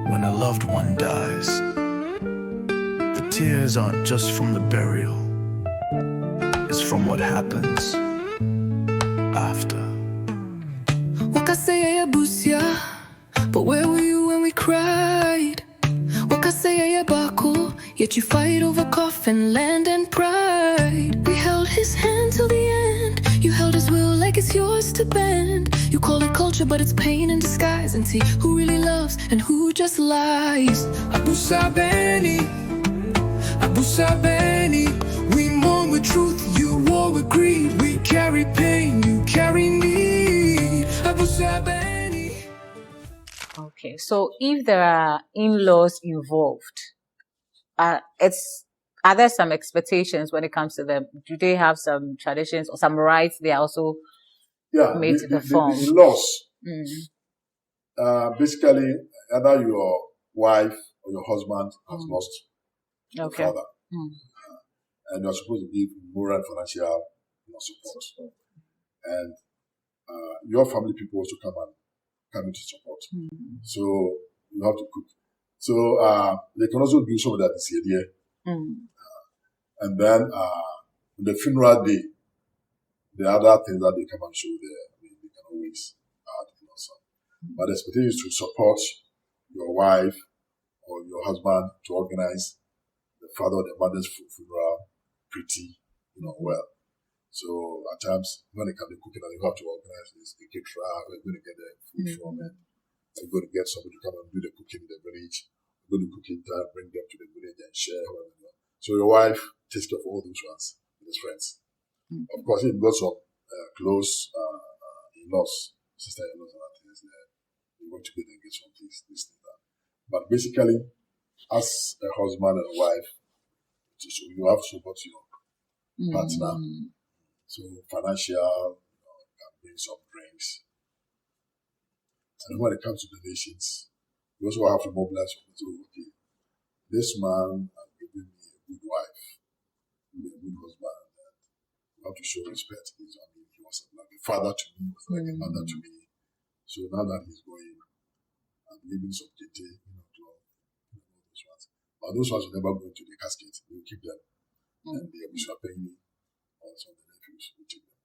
When a loved one dies, the tears aren't just from the burial, it's from what happens after. Wakasaya Busia, but where were you when we cried? Wakasaya Bako, yet you fight over coffin, land and pride. We held his hand till the end, you held his will like it's yours to bend. You call it culture, but it's pain in disguise. And see who really loves and who just lies. Abusuab3nni, Abusuab3nni, we mourn with truth, you war with greed. We carry pain, you carry need. Abusuab3nni. Okay, so if there are in-laws involved, are there some expectations when it comes to them? Do they have some traditions or some rights they are also made to perform? The laws. Basically, either your wife or your husband has lost your father, and you're supposed to give moral and financial support, and your family people also come into support. So you have to cook. So they can also do some of that this year. And then the funeral day, the other things that they come and show there, I mean, they can always add some. But the expectation is to support your wife or your husband to organize the father or the mother's funeral pretty, well. So at times, when it comes to cooking, you have to organize this, the caterer, we're going to get the food from it. We're going to get somebody to come and do the cooking in the village. We're going to cook it and bring them to the village and share. So your wife takes care of all those ones with his friends. Of course, if you've got some close in-laws, sister-in-laws and other things there, you want to get and get some things, this and that. But basically, as a husband and a wife, so you have to support your partner. So financial, can bring some drinks. And when it comes to donations, you also have to mobilize people. So, okay, this man has given me a good wife, a good husband, and you have to show respect. He was like a father to me, he was like a mother to me. So now that he's going, I'm giving some duty, to all those ones. But those ones will never go into the casket. We'll keep them. And the Abusuab3nni also the nephews will take them.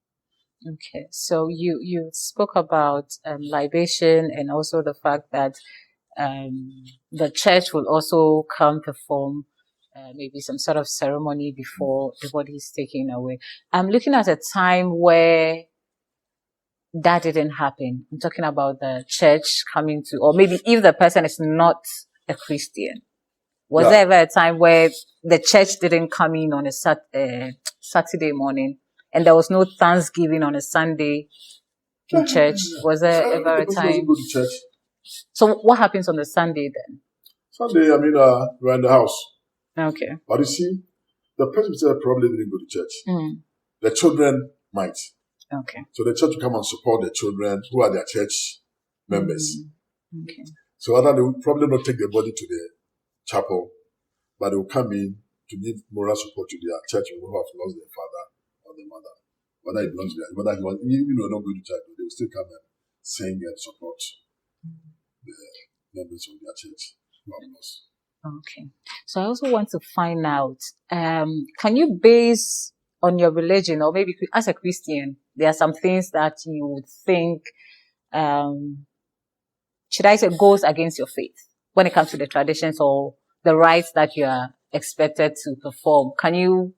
Okay, so you spoke about libation and also the fact that the church will also come perform maybe some sort of ceremony before the body is taken away. I'm looking at a time where that didn't happen. I'm talking about the church coming to, or maybe if the person is not a Christian. Was there ever a time where the church didn't come in on a Saturday morning and there was no Thanksgiving on a Sunday in church? Was there ever a time? Go to church. So what happens on the Sunday then? Sunday, we're in the house. Okay. But you see, the person probably didn't go to church. The children might. Okay. So the church will come and support the children who are their church members. Okay. So other they will probably not take the body to the chapel, but they will come in to give moral support to their church who have lost their father or their mother. Whether it belongs to them, whether he was even though not going to church, they will still come and sing and support the members of their church who have lost. Okay. So I also want to find out, can you base on your religion, or maybe as a Christian, there are some things that you would think, should I say, goes against your faith when it comes to the traditions or the rites that you are expected to perform? Can you,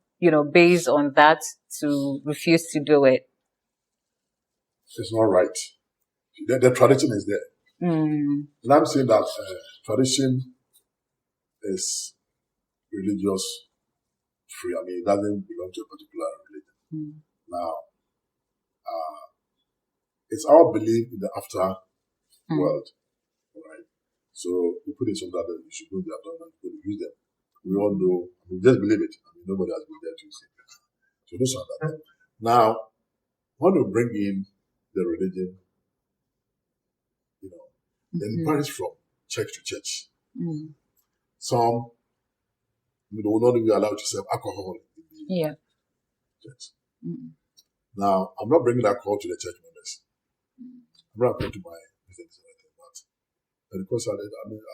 base on that to refuse to do it? It's not right. The tradition is there. And I'm saying that tradition is religious free. It doesn't belong to a particular religion. Now, it's our belief in the after world, right? So we put in some that we should go there and we use them. We all know, we just believe it. Nobody has been there to see it. So those are that. Now, when we bring in the religion, then it varies from church to church. Some will not be allowed to serve alcohol in the church. Now, I'm not bringing alcohol to the church members. I'm not going to my business, but And because I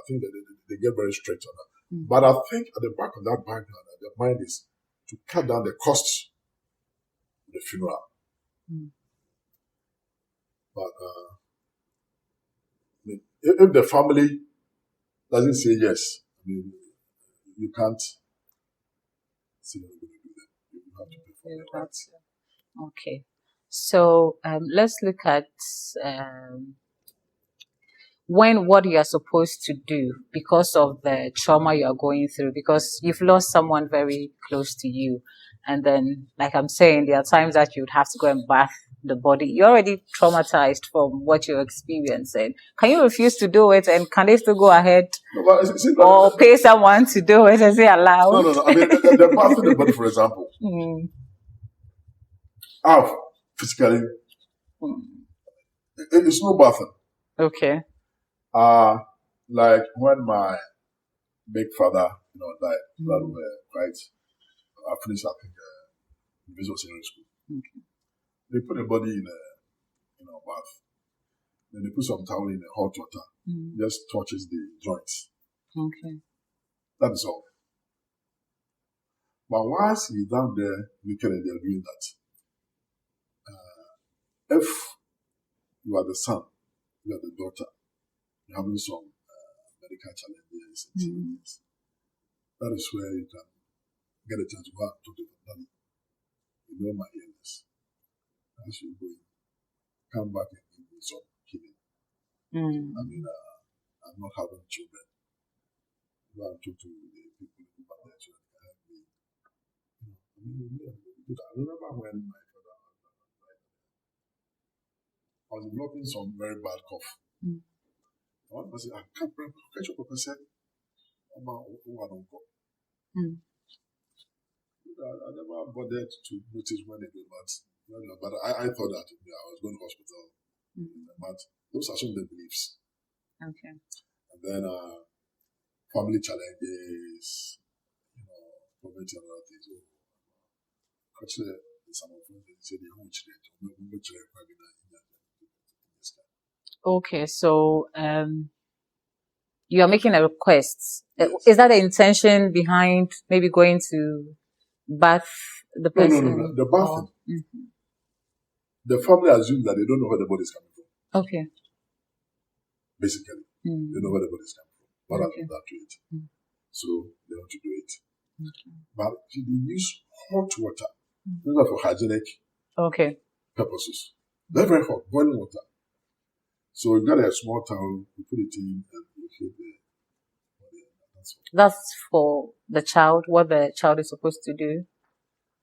think that they get very strict on that. But I think at the back of that background, their mind is to cut down the costs of the funeral. But if the family doesn't say yes, you can't say what you're going to do that. You have to pay for the rights. Okay. So let's look at what you are supposed to do because of the trauma you are going through, because you've lost someone very close to you. And then, like I'm saying, there are times that you'd have to go and bath the body. You're already traumatized from what you're experiencing. Can you refuse to do it, and can they still go ahead or pay someone to do it? Is it allowed? No. I mean, the bathing the body, for example. Physically, it's no bathing. Okay. Like when my big father, died, that were quite. I finished, I think, visual secondary school. Okay. They put the body in a bath. Then they put some towel in the hot water. Just touches the joints. Okay. That is all. But once he's down there, naked and they're doing that. If you are the son, you are the daughter, you're having some medical challenges, that is where you can get a chance to go out to the daddy. You know my illness. As you go, come back and give me some healing. I'm not having children. Go and talk to the people who have their children. I remember when my father died, I was developing some very bad cough. One person said, I can't remember. Catch up with said, I never bothered to notice when they do that. But I thought that I was going to hospital. But those are some of the beliefs. Okay. And then family challenges, poverty and other things. Actually, some of them say they won't change. Okay, so you are making a request. Yes. Is that the intention behind maybe going to bath the person? No. The bathing. The family assumes that they don't know where the body is coming from. Okay. Basically, they know where the body is coming from. But I've done that to it. So they want to do it. Okay. But they use hot water. Those are for hygienic purposes. Very, very hot, boiling water. So you got a small towel, you put it in, and you hit the body. That's for the child, what the child is supposed to do?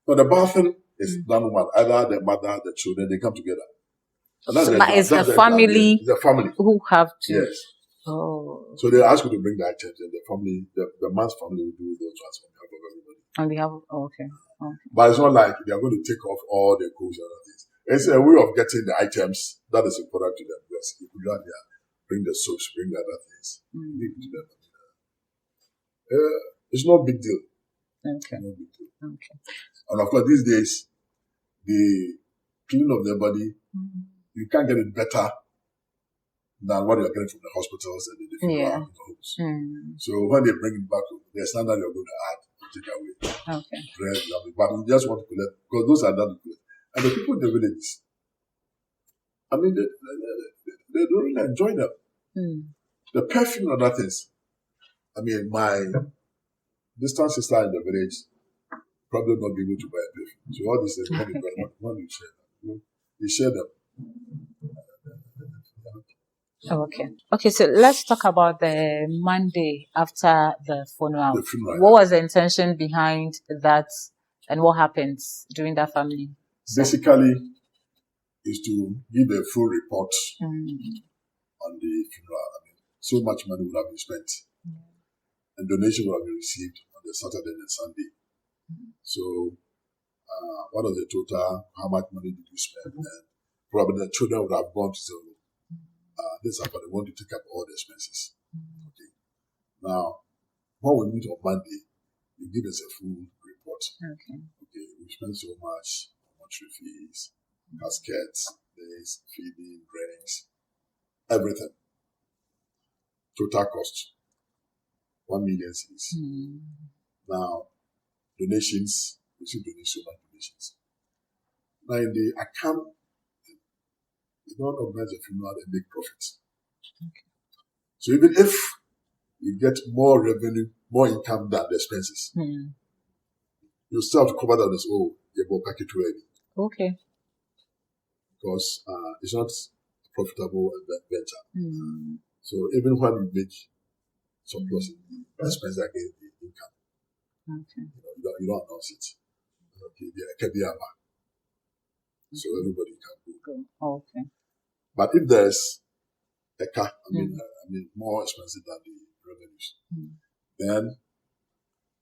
So the bathing is done one. Either the mother, the children, they come together. But it's the family who have to. Yes. Oh. So they ask you to bring the items, and the family, the man's family will do those ones on behalf of everybody. On behalf of, okay. But it's not like they are going to take off all the clothes and other things. It's a way of getting the items that is important to them. Because if you go out there, bring the soaps, bring the other things, give it to them. It's no big deal. Okay. No big deal. Okay. And of course, these days, the cleaning of their body, you can't get it better than what you're getting from the hospitals and the different homes. So when they bring it back, the standard you're going to add, take away. Okay. But we just want to collect, because those are not good. And the people in the villages, I mean, they don't really enjoy them. The perfume and other things. I mean, my distant sister in the village probably not be able to buy a perfume. So all these things, when you share them, you share them. Okay, so let's talk about the Monday after the funeral. What was the intention behind that, and what happens during that family? Basically, is to give a full report on the funeral. I mean, so much money would have been spent, and donation would have been received on the Saturday and Sunday. So, what was the total? How much money did you spend? And probably the children would have gone to say, this is what they want to take up all the expenses. Okay. Now, when we meet on Monday, you give us a full report. Okay, we spent so much, monetary fees, caskets, days, feeding, drinks, everything. total cost, 1 million cedis. Now, donations, we should donate so much donations. Now, in the account, you don't organize a funeral and make profits. So even if you get more revenue, more income than the expenses, you still have to cover that as, you're package ready. Okay. Because it's not a profitable venture. So even when you make surplus, the expenses against the income. Okay. You don't announce it. Okay, there can be a bar. So everybody can go. Okay. But if there's a car, more expensive than the revenues, then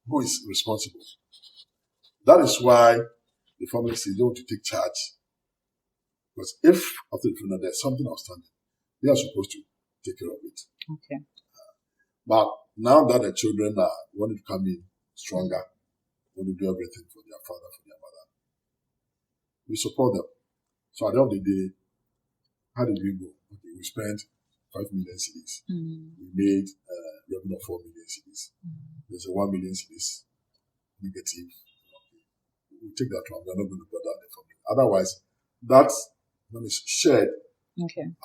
who is responsible? That is why the family says you don't want to take charge. Because if after the funeral there's something outstanding, they are supposed to take care of it. Okay. But now that the children are wanting to come in stronger, want to do everything for their father, for their mother, we support them. So at the end of the day, how did we go? Okay, we spent 5 million cedis. We made revenue of 4 million cedis. There's a 1 million cedis negative. Okay. We take that one. We're not going to bother the family. Otherwise, that money is shared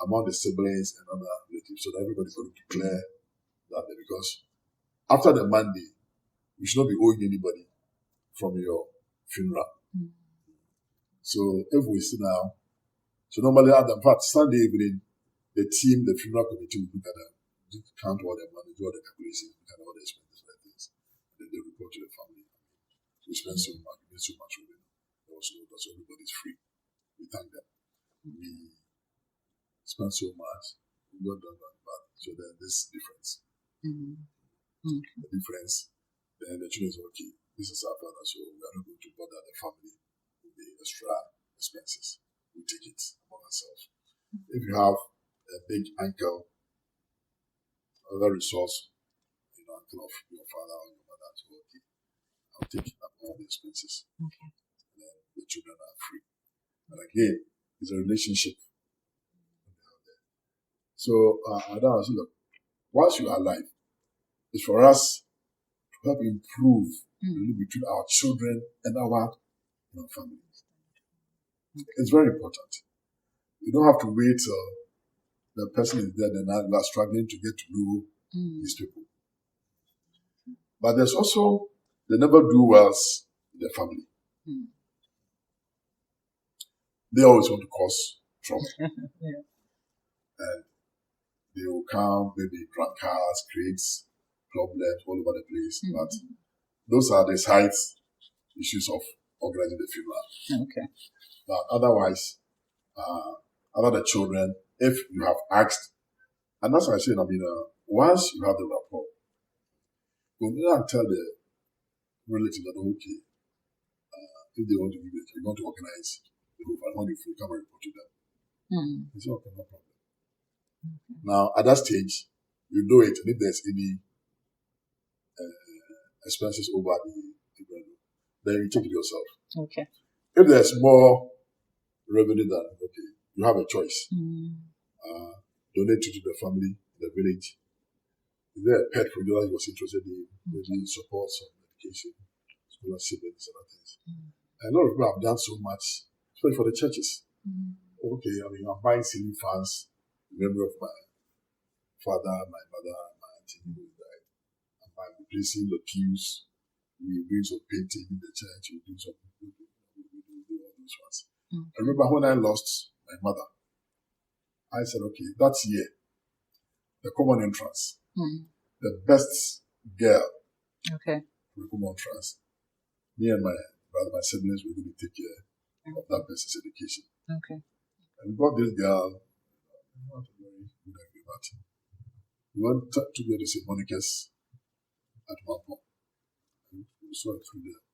among the siblings and other relatives, so that everybody's going to declare that day. Because after the Monday, you should not be owing anybody from your funeral. So if we sit down, so normally, in fact, Sunday evening, the team, the funeral committee will look at them, count all their money, do all the calculations, look at all the expenses like this. And then they report to the family. We spent so much, we made so much revenue. There was no, so everybody's free. We thank them. We spent so much, we got done, but so there's this difference. The difference, then the children say, okay, this is our father, so we are not going to bother the family with the extra expenses. We take it upon ourselves. If you have a big uncle, other resource, uncle of your father or your mother, so okay, I'll take up all the expenses. Okay. And then the children are free. And again, it's a relationship. So I don't know, once you are alive, it's for us to help improve between our children and our family. It's very important. You don't have to wait till the person is dead and now you are struggling to get to know these people. But there's also the never do wells in the family. They always want to cause trouble. And they will come, maybe drunkards, creates problems all over the place. But those are the side issues of organizing the funeral. Okay. But otherwise, other the children, if you have asked, and that's what I said, once you have the rapport, you don't tell the relative that, okay, if they want to give it, you're going to organize the group, and when you come and report to them. It's okay, no problem. Now, at that stage, you do it, and if there's any expenses over the revenue, then you take it yourself. Okay. If there's more revenue than, okay, you have a choice. Donate it to the family, the village. Is there a pet producer you was interested in? Maybe support some medication, scholarship, and other things. And a lot of people have done so much, especially for the churches. Okay, I'm buying ceiling fans in memory of my father, my mother, my auntie who died. I'm replacing the pews. We're doing some painting in the church. We do all those ones. I remember when I lost my mother, I said, okay, that year, the common entrance, the best girl, the common entrance, me and my brother, my siblings were going to take care of that person's education. Okay. And we got this girl, not a very good idea, but we went to get the St. Monica's at one point. And we saw it through there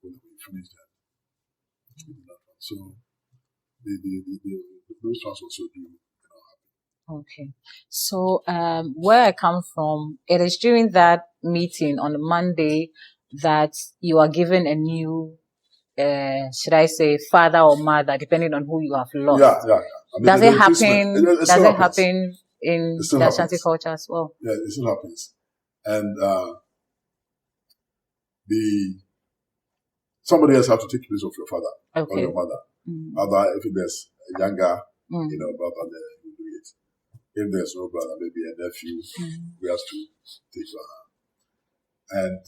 when we finished that. So those ones also do happen. Okay. So where I come from, it is during that meeting on Monday that you are given a new, should I say, father or mother, depending on who you have lost. Yeah. Does it happen? Does it happen in It still the happens. Ashanti culture as well. Yeah, it still happens. And somebody else have to take the place of your father or your mother. Other, if there's a younger, brother there, you do it. If there's no brother, maybe a nephew, we have to take your hand. And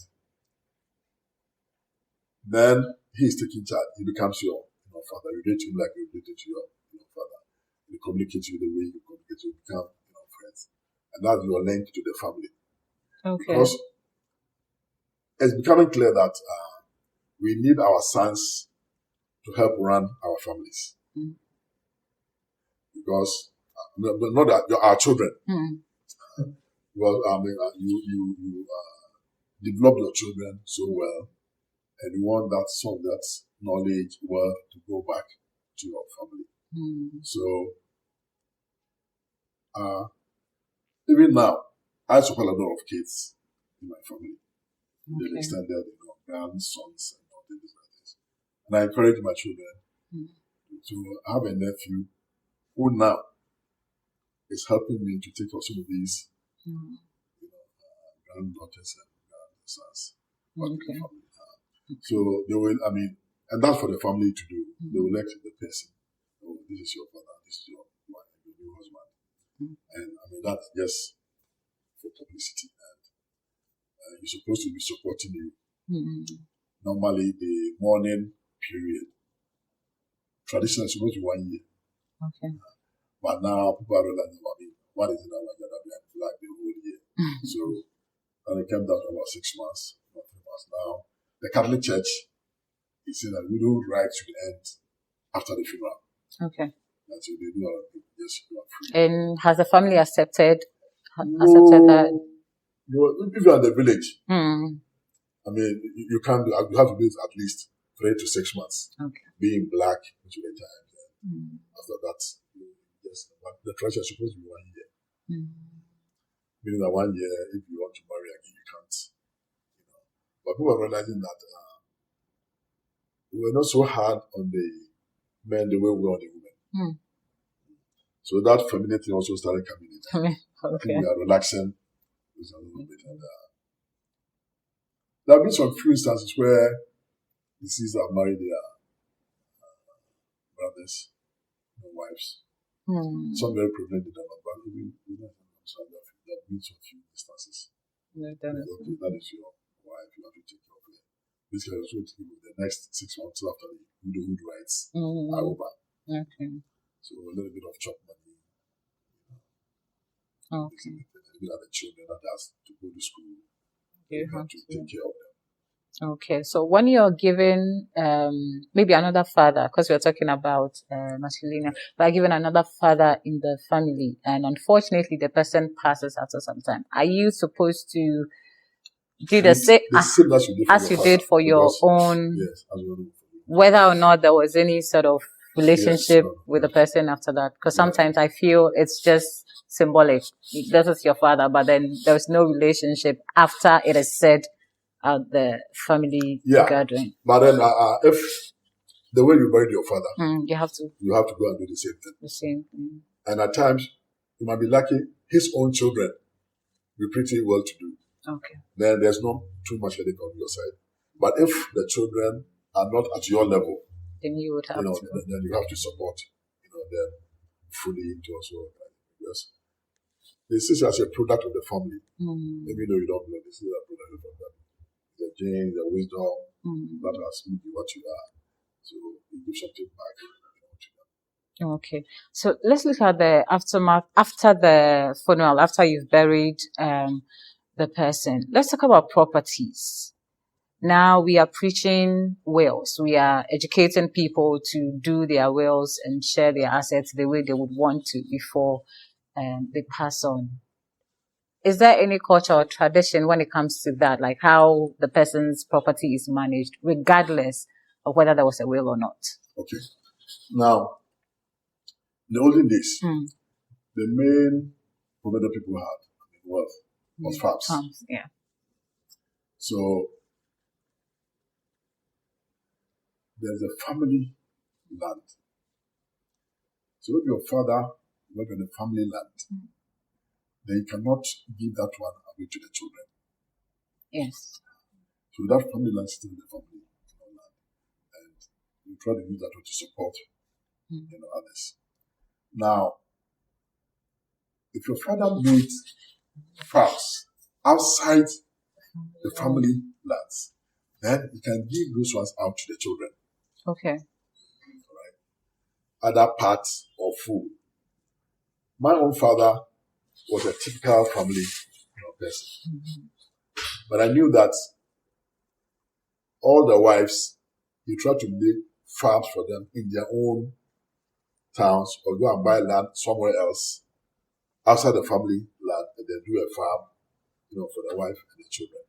then he's taking charge. He becomes your father. You relate to him like you related to your father. You communicate with the way you communicate. You become friends. And that's your link to the family. Okay. Because it's becoming clear that we need our sons to help run our families. Because, not that our children. Well, I mean, you develop your children so well, and you want some of that knowledge, wealth to go back to your family. So, even now, I support a lot of kids in my family. They've extended, grandsons and all these like this. And I encourage my children to have a nephew who now is helping me to take off some of these granddaughters and grandsons. So they will, and that's for the family to do. They will elect the person. Oh, this is your father, this is your wife, your new husband. And that's just for publicity. And you're supposed to be supporting you. Normally, the mourning period, traditionally, is supposed to be 1 year. But now, people are realizing, what is it that we have like the whole year? So, and it came down to about 6 months, not 3 months now. The Catholic Church is saying that widow rights should end after the funeral. And so they do a lot of things, just free. And has the family accepted that? No, if you're in the village, you can't do, you have to do it at least 3 to 6 months. Being black, which will time. After that, but the tradition is supposed to be 1 year. Meaning that 1 year, if you want to marry again, you can't. But people are realizing that we're not so hard on the men the way we're on the women. So that femininity also started coming in. I think we are relaxing a little bit. And, there have been some few instances where the sisters have married their brothers and wives. Some very privileged, but we don't understand that. There have been some few instances. That is your wife, you have to take care of it. Basically, I was going to give you the next 6 months after the widowhood rights are over. So a little bit of chop money. These are the children that has to go to school. You have to take care of them. So when you're given maybe another father, because we're talking about masculine, but given another father in the family, and unfortunately the person passes after some time, are you supposed to do the same as you did for your own? Yes, as you do. Whether or not there was any sort of relationship with the person after that, because sometimes I feel it's just symbolic. This is your father, but then there's no relationship after it is said at the family gathering. But then if the way you buried your father, you have to go and do the same thing. And at times, you might be lucky, his own children be pretty well to do. Then there's not too much headache on your side. But if the children are not at your level, then you would have to. Then you have to support, them fully into also. Yes. This is as a product of the family. Maybe you don't know, this is a product of the family. The genes, the wisdom, that has made you what you are. So you give something back to them. So let's look at the aftermath after the funeral, after you've buried the person. Let's talk about properties. Now we are preaching wills. We are educating people to do their wills and share their assets the way they would want to before they pass on. Is there any culture or tradition when it comes to that, like how the person's property is managed, regardless of whether there was a will or not? Now, in the olden days, the main provider people had wealth was farms. So there's a family land. So if your father worked on the family land, then you cannot give that one away to the children. Yes. So that family land is still the family land. And you try to use that one to support others. Now, if your father made farms outside the family lands, then you can give those ones out to the children. Okay. All right. Other parts of food. My own father was a typical family person. But I knew that all the wives, he tried to make farms for them in their own towns or go and buy land somewhere else outside the family land and then do a farm, for the wife and the children.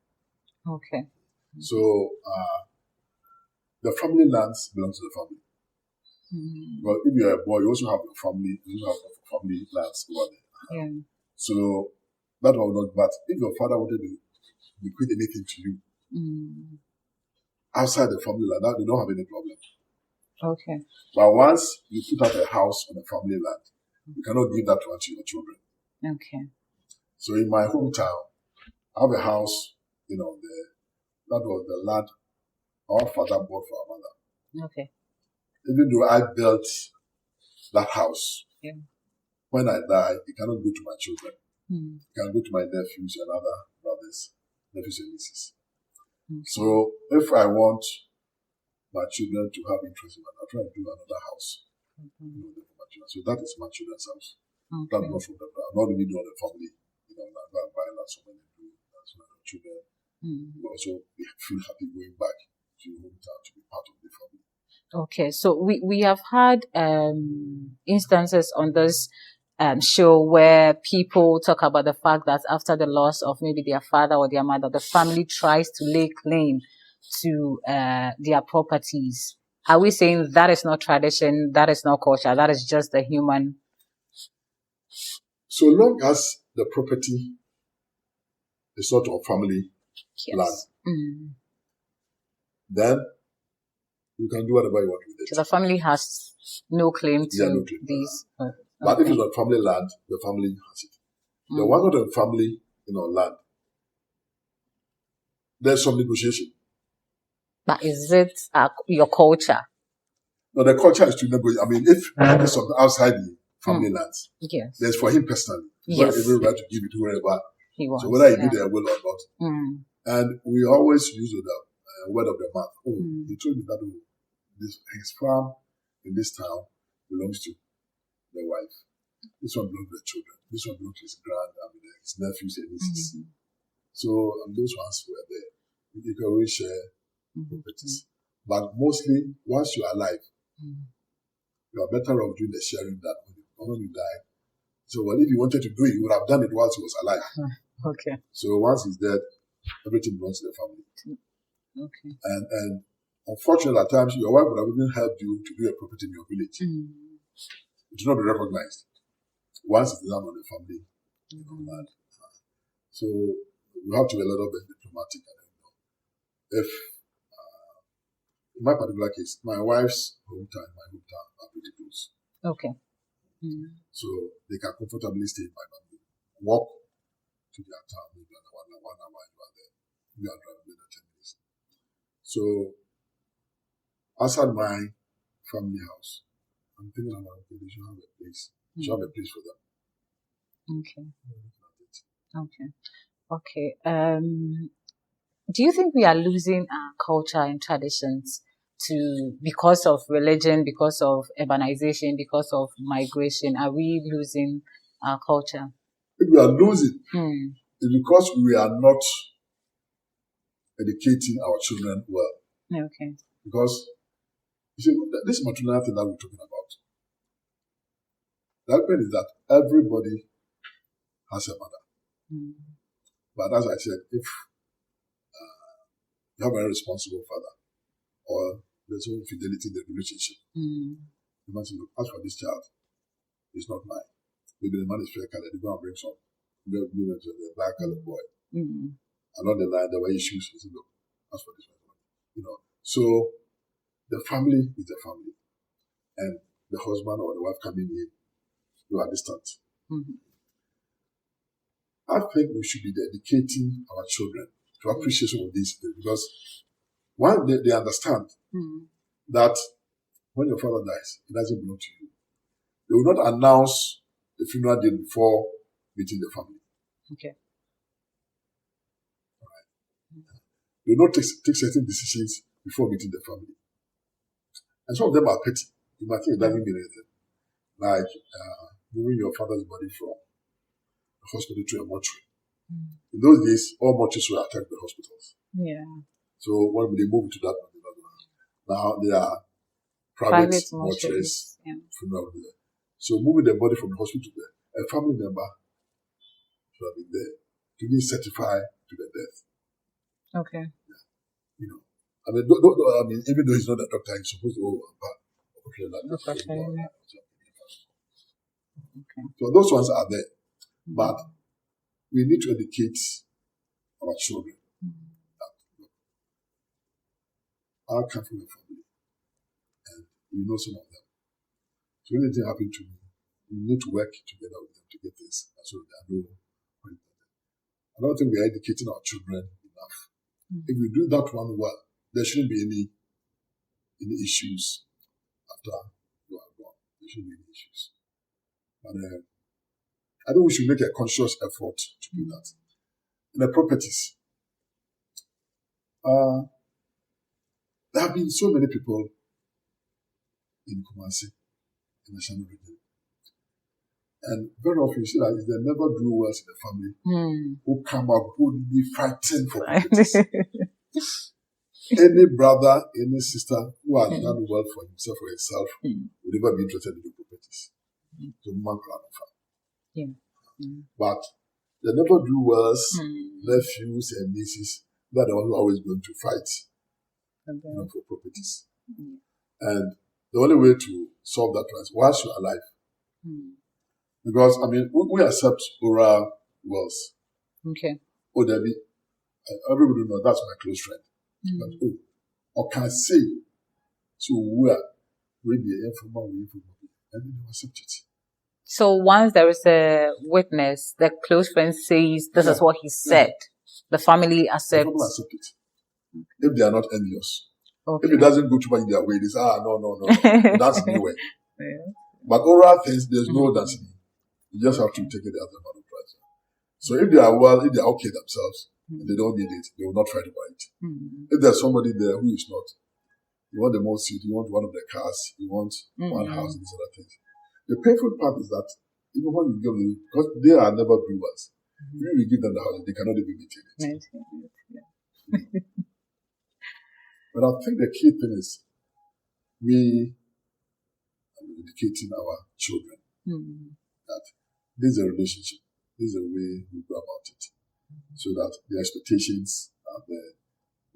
Okay. So the family lands belong to the family. But if you're a boy, you also have your family, family lands over there. Yeah. So that will not. But if your father wanted to bequeath anything to you outside the family land, that they don't have any problem. Okay. But once you put out a house on the family land, you cannot give that one to your children. Okay. So in my hometown, I have a house, that was the land our father bought for our mother. Okay. Even though I built that house, when I die, it cannot go to my children. It can go to my nephews and other brothers, nephews and nieces. Okay. So if I want my children to have interest in it, I'll try to do another house. So that is my children's house. Okay. That's not from I'm not even doing the family, not buying that so many do. That's my children. We also feel happy going back to your hometown to be part of the family. Okay, so we have had instances on this show where people talk about the fact that after the loss of maybe their father or their mother, the family tries to lay claim to their properties. Are we saying that is not tradition, that is not culture, that is just the human? So long as the property is not on family land, then you can do whatever you want with it. So the family has no claim to these. But if it's on family land, the family has it. The one not on family, land, there's some negotiation. But is it your culture? No, the culture is to negotiate. I mean, if it's something outside the family lands, there's for him personally. He's got every right to give it to wherever he wants. So whether he do their will or not. And we always use the word of the mouth. Oh, he told me that his farm in this town belongs to the wife. This one belongs to the children. This one belongs to his nephews and nieces. So those ones were there. You can always share properties. But mostly, once you are alive, you are better off doing the sharing than when you die. So, if you wanted to do it, you would have done it whilst he was alive. Okay. So once he's dead, everything belongs to the family. Okay. And unfortunately, at times, your wife would have even helped you to do a property in your village. It will not be recognized once it's done on the family land. So you have to be a little bit diplomatic. If in my particular case, my wife's hometown and my hometown are pretty close. Okay. So they can comfortably stay in my family. Walk to their town, maybe 1 hour you are there. You are driving within 10 minutes. So outside my family house, I'm thinking about they should have a place. They should have a place for them. Okay. Okay. Do you think we are losing our culture and traditions because of religion, because of urbanization, because of migration? Are we losing our culture? If we are losing, it's because we are not educating our children well. Okay. Because, you see, this maternal thing that we're talking about, the point is that everybody has a mother. But as I said, if you have a responsible father, or there's no fidelity in the relationship, you must look, as for this child, it's not mine. Maybe the man is fair colored, they go and bring some the black colored boy. Along the line, there were issues. He said, look, as for this one, So the family is the family. And the husband or the wife coming in, you are distant. I think we should be dedicating our children to appreciation of these things, because one, they understand that when your father dies, it doesn't belong to you. They will not announce the funeral day before meeting the family. Okay. All right. They will not take certain decisions before meeting the family. And some of them are petty. You might think it doesn't mean anything. Like moving your father's body from the hospital to a mortuary. In those days, all mortuaries were attached to the hospitals. Yeah. So when they move to that one, now they are private mortuaries, funeral. So moving the body from the hospital to there, a family member should have been there to be certified to the death. Okay. Yeah. You know, I mean, even though he's not a doctor, he's supposed to Okay. So those ones are there, but we need to educate our children. I come from a family, and you know some of them. So when anything happened to me, we need to work together with them to get this. So they know. I don't think we are educating our children enough. If we do that one well, there shouldn't be any issues after you are gone. There shouldn't be any issues. But I think we should make a conscious effort to do that. In the properties, there have been so many people in Kumasi, in the Ashanti region. And very often you see that they never do well in the family who come out boldly fighting for properties. Any brother, any sister who has done well for himself or herself would never be interested in the properties. But they never do well. Nephews and nieces, they're the ones who are always going to fight for properties. And the only way to solve that is whilst you're alive. Because, I mean, we accept oral wills. Okay. Oh, Debbie, everybody knows that's my close friend. But, or can say, so we'll be informal, and then they accept it. So once there is a witness, the close friend says, this is what he said. The family accepts. The family accept it. If they are not envious. Okay. If it doesn't go too much in their way, they say, no. That's the way. But oral things, there's no dancing. You just have to take it as a matter of pride. So if they are well, if they are okay themselves, and they don't need it, they will not fight about it. If there's somebody there who is not, you want the most seat, you want one of the cars, you want one house, and these other things. The painful part is that even when you give them, because they are never doers, when you give them the house, they cannot even maintain it. But I think the key thing is we are educating our children that this is a relationship. This is a way we go about it. So that the expectations are there.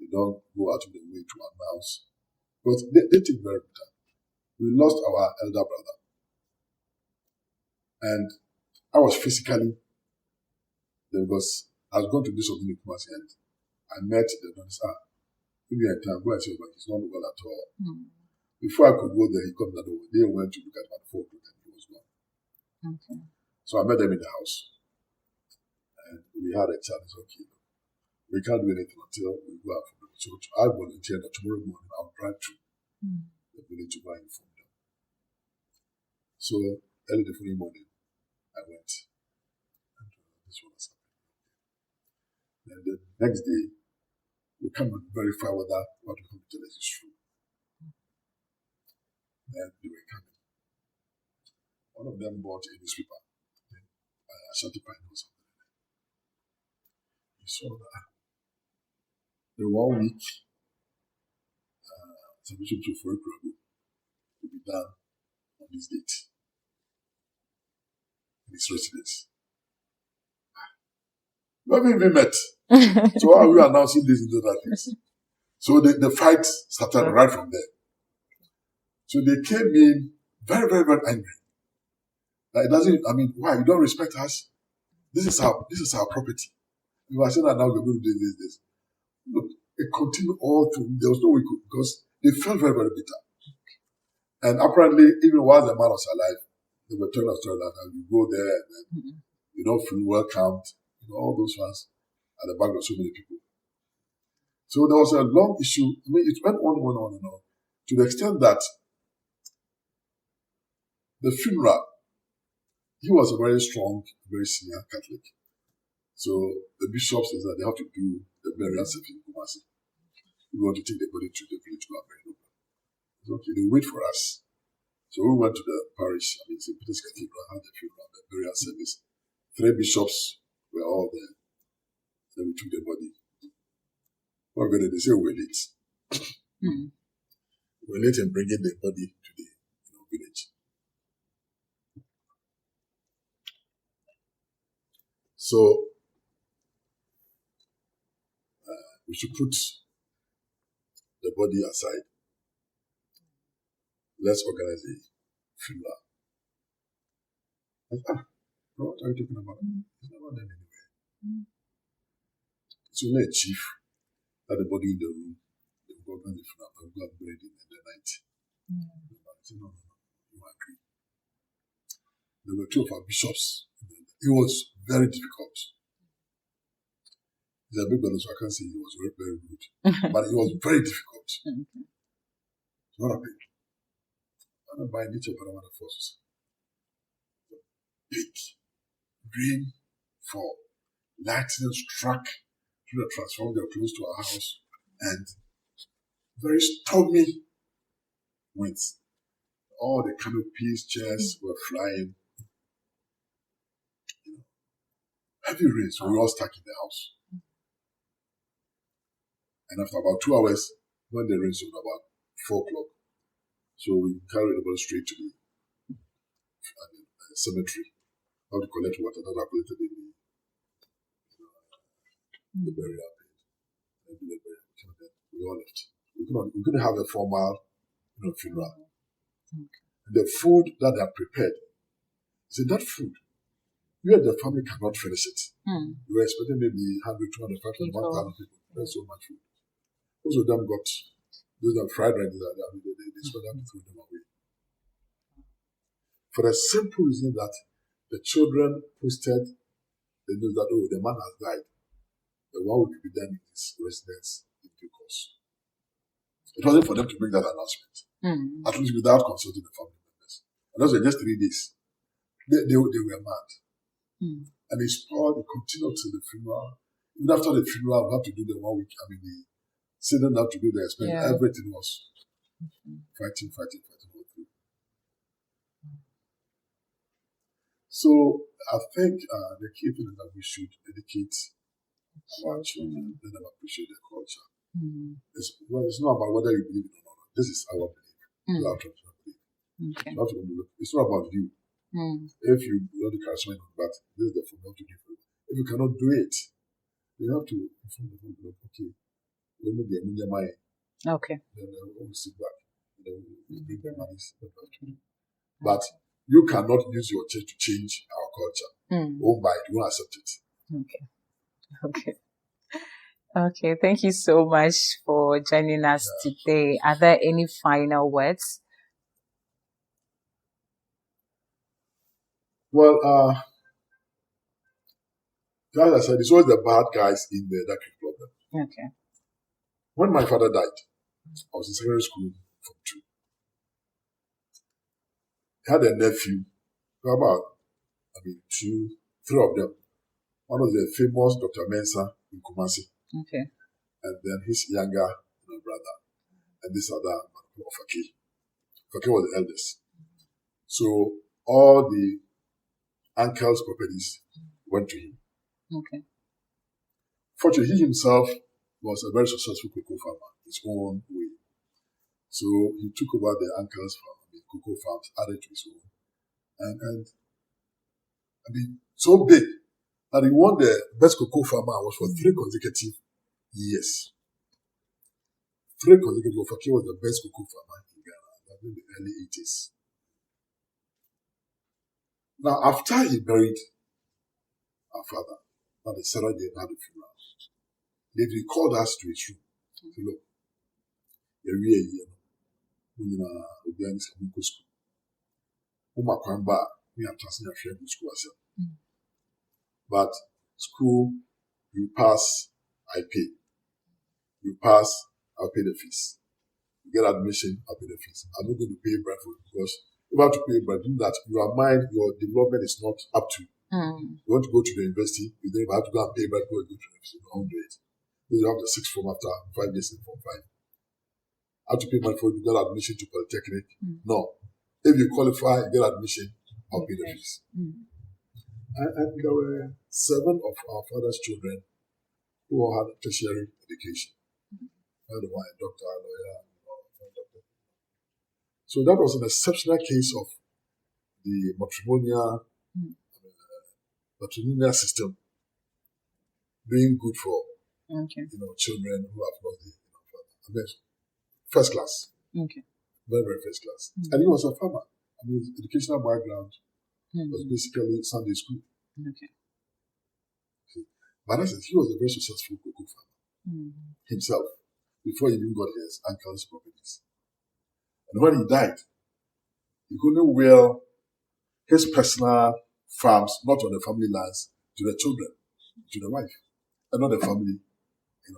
They don't go out of the way to announce. But they take very good time. We lost our elder brother. And I was physically there because I was going to do something with my and I met the doctor. Give me a time, go and say, but he's not well at all. Before I could go there, he came to the door. They went to look at my phone and he was gone. Okay. So I met them in the house. And we had a chat. It's okay. We can't do anything until we go out from the church. I volunteered that tomorrow morning I'll drive to the village to go and inform them. So early the following morning, I went. And this was happening. And the next day, we come and verify whether what we come to tell us is true. Then they were coming. One of them bought a newspaper. Ashanti or something. You saw that. The 1 week submission to for a program will be done on this date. In his residence. We haven't even met. So how are we announcing this into that place? So the fight started right from there. So they came in very, very, very angry. Like it doesn't, I mean, why? You don't respect us? This is our property. You are saying that now we're going to do this. Look, it continued all through. There was no way could, because they felt very, very bitter. And apparently, even while the man was alive, they were telling us that you go there and then you don't feel welcomed. all those fans at the back of so many people. So there was a long issue. I mean, it went on and on, to the extent that the funeral, he was a very strong, very senior Catholic. So the bishop says that they have to do the burial service in Kumasi. We want to take the body to the village to bury them. Okay, they wait for us. So we went to the parish, St. Peter's Cathedral, had the funeral, the burial service. 3 bishops were all there. Then we took the body. What we're going to do? They say we're late. We're late in bringing the body to the village. So we should put the body aside. Let's organize a funeral. What are you talking about? It's never done anyway. It's only a chief that the body in the room, they will organize the funeral, they will go and bury it in the night. I said, no, you agree. There were 2 of our bishops. It was very difficult. He's a big brother, so I can't say he was very, very rude. But it was very difficult. So what happened? I don't know by nature, but I'm the forces. Big rain fall. Lightning struck through the transformer that were close to our house. And very stormy winds. All the canopies, chairs were flying. Heavy rain, so we were all stuck in the house. And after about 2 hours, when the rain stopped, about 4 o'clock, so we carried the body straight to the cemetery. How to collect water that are collected in the burial pit. And we all left. We couldn't have a formal funeral. And the food that they had prepared, he said, that food, you and the family cannot finish it. You were expecting maybe 100, 200, 500, 1,000 people. That's so much food. Most of them got those are fried rice. They spent them to throw them away. For the simple reason that the children posted the news that, the man has died. The one will be done in his residence in due course. It wasn't for them to make that announcement. At least without consulting the family members. And those were just 3 days. They were mad. And they continued till the funeral. Even after the funeral, we had to do the 1 week. the sitting down to do the experiment. Everything was fighting all through. So I think the key thing is that we should educate our children, let them appreciate their culture. It's not about whether you believe it or not. This is our belief. It's our traditional belief. It's not about you. If you want to carry something, but this is the formula to do for you. If you cannot do it, you have to inform the family, okay, when we get money, then we'll sit back. Then we'll bring the money. But you cannot use your church to change our culture. Won't buy it, won't accept it. Okay, thank you so much for joining us today. Are there any final words? Well, as I said, it's always the bad guys in there that create problem. When my father died, I was in secondary school from 2. I had a nephew, about 2, 3 of them. One was the famous Dr. Mensah in Kumasi. And then his younger brother. And this other man, Faki. Faki was the eldest. So all the uncle's properties went to him. Fortunately, he himself was a very successful cocoa farmer, his own way. So he took over the uncle's farm, cocoa farms, added to his own. And so big that he won the best cocoa farmer was for 3 consecutive years. 3 consecutive. Faki was the best cocoa farmer in Ghana in the early 80s. Now, after he buried our father, on the Saturday they had a funeral, they recalled us to his room. So look, every year, when you are in school, we are transferring to school. But School, you pass, I pay. You pass, I'll pay the fees. You get admission, I'll pay the fees. I'm not going to pay rent for it because you have to pay rent. Do that. Your mind, your development is not up to. You want to go to the university, you don't have to go and pay rent before you go to the university. You don't do it. You have the sixth form after 5 years in form 5. I have to pay money for it to get admission to Polytechnic. No. If you qualify, you get admission, I'll pay the fees. And there were 7 of our father's children who all had a tertiary education. The one a doctor, a lawyer, doctor. So that was an exceptional case of the matrimonial system being good for children who have lost the father. First class. Very, very first class. And he was a farmer. His educational background was basically Sunday school. But he was a very successful cocoa farmer himself before he even got his uncle's properties. And when he died, he couldn't will his personal farms, not on the family lands, to the children, to the wife, and not the family,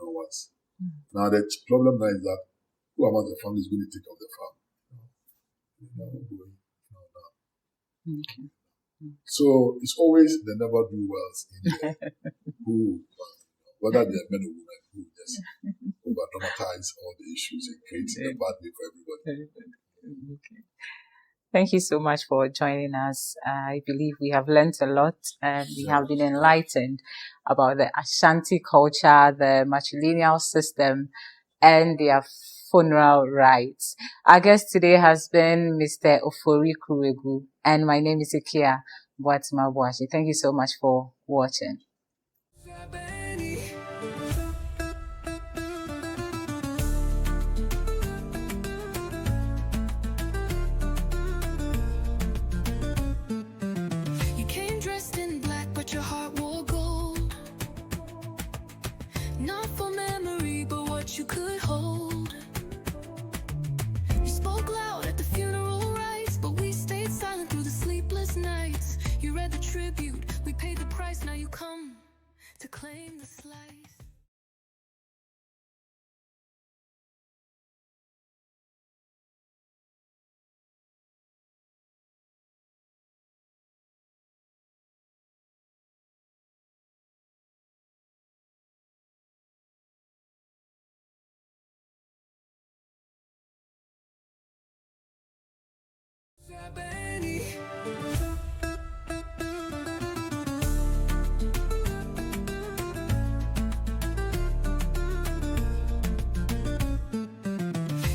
once. Now the problem now is that who among the family is going to take of the farm? So it's always the never do wells in who, whether they are men or women, who just over dramatize all the issues and create a bad day for everybody. Thank you so much for joining us. I believe we have learned a lot and we have been enlightened about the Ashanti culture, the matrilineal system, and their funeral rites. Our guest today has been Mr. Ofori Kuruegu, and my name is Ikia Boatima-Boashi. Thank you so much for watching. You came dressed in black, but your heart wore gold. Not for memory, but what you could hold. You spoke loud at the funeral rites, but we stayed silent through the sleepless nights. You read the tribute, we paid the price, now you come to claim the slice.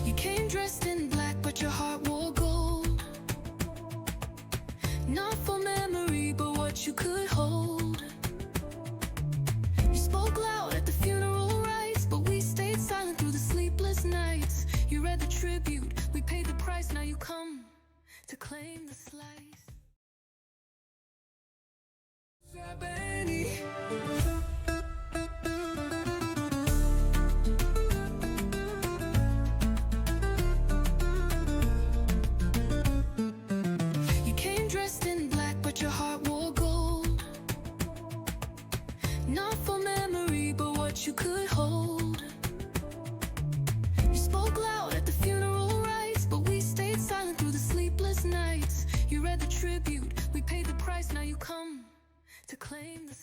You came dressed in black, but your heart wore gold. Not for memory, but what you could hold. You spoke loud at the funeral rites, but we stayed silent through the sleepless nights. You read the tribute, we paid the price, now you come to claim the slice. You came dressed in black, but your heart wore gold. Not for memory, but what you could hold. You spoke loud at the funeral rites, but we stayed silent through the sleepless nights. You read the tribute, we paid the price, now you come to claim the